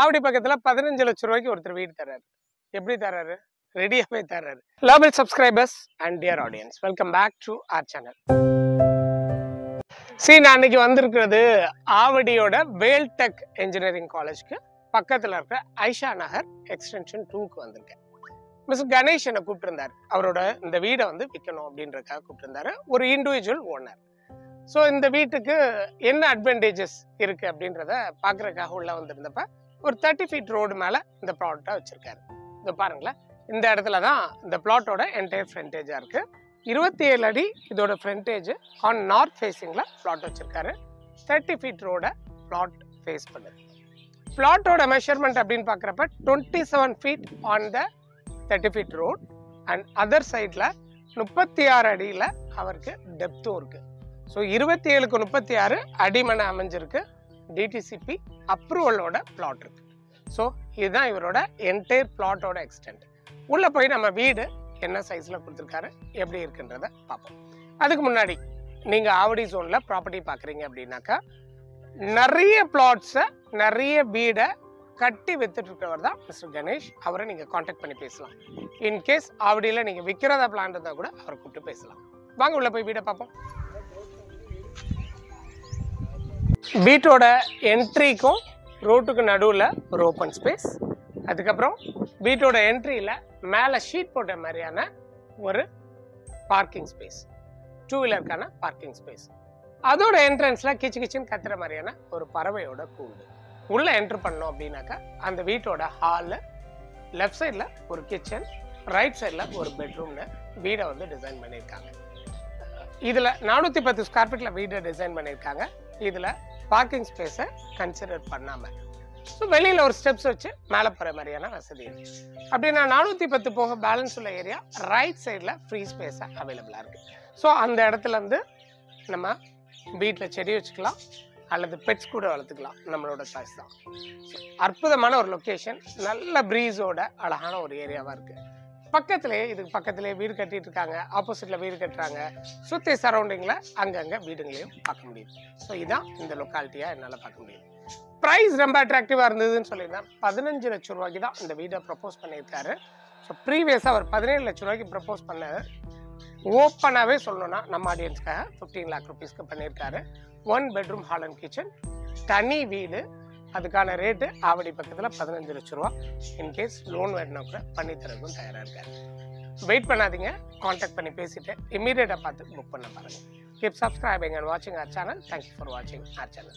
ஆவடி பக்கத்துல 15 லட்சம் ரூபாய்க்கு ஒருத்தர் வீடு தர்றாரு. எப்படி தர்றாரு? ரெடியாவே தர்றாரு. Lovable subscribers and dear audience, welcome back to our channel. நான் அன்னைக்கு வந்திருக்கிறது ஆவடியோட வேல்டெக் இன்ஜினியரிங் காலேஜ்க்கு பக்கத்துல இருக்கிற ஐஷா நகர் எக்ஸ்டென்ஷன் 2க்கு வந்திருக்கேன். மிஸ்டர் கணேஷ் என்னை கூப்பிட்டுருந்தார். அவரோட இந்த வீடை வந்து விற்கணும் அப்படின்றதுக்காக கூப்பிட்டுருந்தாரு. ஒரு இண்டிவிஜுவல் ஓனர். ஸோ இந்த வீட்டுக்கு என்ன அட்வான்டேஜஸ் இருக்கு அப்படின்றத பார்க்கறதுக்காக உள்ள வந்திருந்தப்ப ஒரு 30 ஃபீட் ரோடு மேலே இந்த ப்ளாட்டை வச்சிருக்காரு. இதை பாருங்களேன், இந்த இடத்துல தான் இந்த பிளாட்டோட என்டையர் ஃப்ரண்டேஜாக இருக்கு. 27 அடி இதோட ஃப்ரண்டேஜ் ஆன் நார்த் ஃபேஸிங்கில் பிளாட் வச்சிருக்காரு. 30 ஃபீட் ரோட பிளாட் ஃபேஸ் பண்ணுது. பிளாட்டோட மெஷர்மெண்ட் அப்படின்னு பார்க்குறப்ப 27 feet on the 30 feet road and other சைடில் 36 அடியில் அவருக்கு டெப்த்தும் இருக்குது. ஸோ 27க்கு 36 அடிமனை அமைஞ்சிருக்கு. டிடிசிபி அப்ரூவலோட பிளாட் இருக்கு. ஸோ இதுதான் இவரோட என்டையர் பிளாட்டோட எக்ஸ்டென்ட். உள்ளே போய் நம்ம வீடு என்ன சைஸில் கொடுத்துருக்காரு, எப்படி இருக்குன்றத பார்ப்போம். அதுக்கு முன்னாடி நீங்கள் ஆவடி ஜோனில் ப்ராப்பர்ட்டி பார்க்குறீங்க அப்படின்னாக்கா நிறைய பிளாட்ஸை நிறைய வீடை கட்டி வித்துட்டு இருக்கவர் தான் மிஸ்டர் கணேஷ். அவரை நீங்கள் காண்டாக்ட் பண்ணி பேசலாம். இன்கேஸ் ஆவடியில் நீங்கள் விற்கிறதா பிளான் இருந்தால் கூட அவரை கூப்பிட்டு பேசலாம். வாங்க உள்ளே போய் வீடை பார்ப்போம். வீட்டோட என்ட்ரிக்கும் ரோட்டுக்கு நடுவில் ஒரு ஓப்பன் ஸ்பேஸ். அதுக்கப்புறம் வீட்டோட என்ட்ரியில் மேலே ஷீட் போட்ட மாதிரியான ஒரு பார்க்கிங் ஸ்பேஸ், 2 வீலருக்கான பார்க்கிங் ஸ்பேஸ். அதோட என்ட்ரன்ஸில் கிச்சன் கத்துற மாதிரியான ஒரு பறவையோட கூண்டு. உள்ளே என்ட்ரு பண்ணோம் அப்படின்னாக்கா அந்த வீட்டோட ஹாலில் லெஃப்ட் சைடில் ஒரு கிச்சன், ரைட் சைடில் ஒரு பெட்ரூம்னு வீடை வந்து டிசைன் பண்ணியிருக்காங்க. இதில் 410 ஸ்கொயர் ஃபீட்டில் வீடை டிசைன் பண்ணியிருக்காங்க. இதில் பார்க்கிங் ஸ்பேஸை கன்சிடர் பண்ணாமல் ஸோ வெளியில் ஒரு ஸ்டெப்ஸ் வச்சு மேலே போகிற மாதிரியான வசதி இருக்கு. அப்படின்னா 410 போக பேலன்ஸ் உள்ள ஏரியா ரைட் சைடில் ஃப்ரீ ஸ்பேஸாக அவைலபிளாக இருக்குது. ஸோ அந்த இடத்துலேருந்து நம்ம வீட்டில் செடி வச்சுக்கலாம் அல்லது பெட்ஸ் கூட வளர்த்துக்கலாம், நம்மளோட சாய்ஸ் தான். அற்புதமான ஒரு லொக்கேஷன், நல்ல ப்ரீஸோட அழகான ஒரு ஏரியாவாக இருக்குது. இதுக்கு பக்கத்துலேயே வீடு கட்டிட்டு இருக்காங்க. ஆப்போசிட்டில் வீடு கட்டுறாங்க. சுற்றி சரௌண்டிங்கில் அங்கங்கே வீடுங்களையும் பார்க்க முடியுது. ஸோ இதுதான் இந்த லொக்காலிட்டியாக என்னால் பார்க்க முடியுது. ப்ரைஸ் ரொம்ப அட்ராக்டிவாக இருந்ததுன்னு சொல்லியிருந்தேன். 15 லட்சம் ரூபாய்க்கு தான் இந்த வீடை ப்ரப்போஸ் பண்ணியிருக்காரு. ஸோ ப்ரீவியஸாக அவர் 17 லட்சம் ரூபாய்க்கு ப்ரப்போஸ் பண்ணது. ஓப்பனாகவே சொல்லணும்னா நம்ம ஆடியன்ஸ்க்காக 15 லேக் ருபீஸ்க்கு பண்ணியிருக்காரு. 1 பெட்ரூம் ஹால் அண்ட் கிச்சன், தனி வீடு. அதுக்கான ரேட்டு ஆவடி பக்கத்தில் 15 லட்சம் ரூபா. இன்கேஸ் லோன் வேணும்னா கூட பண்ணி தரதுக்கும் தயாராக இருக்காரு. வெயிட் பண்ணாதீங்க, காண்டாக்ட் பண்ணி பேசிட்டு இமீடியட்டாக பார்த்து புக் பண்ண பாருங்கள். கீப் சப்ஸ்கிரைபிங் அண்ட் வாட்சிங் our channel. Thank you for watching our channel.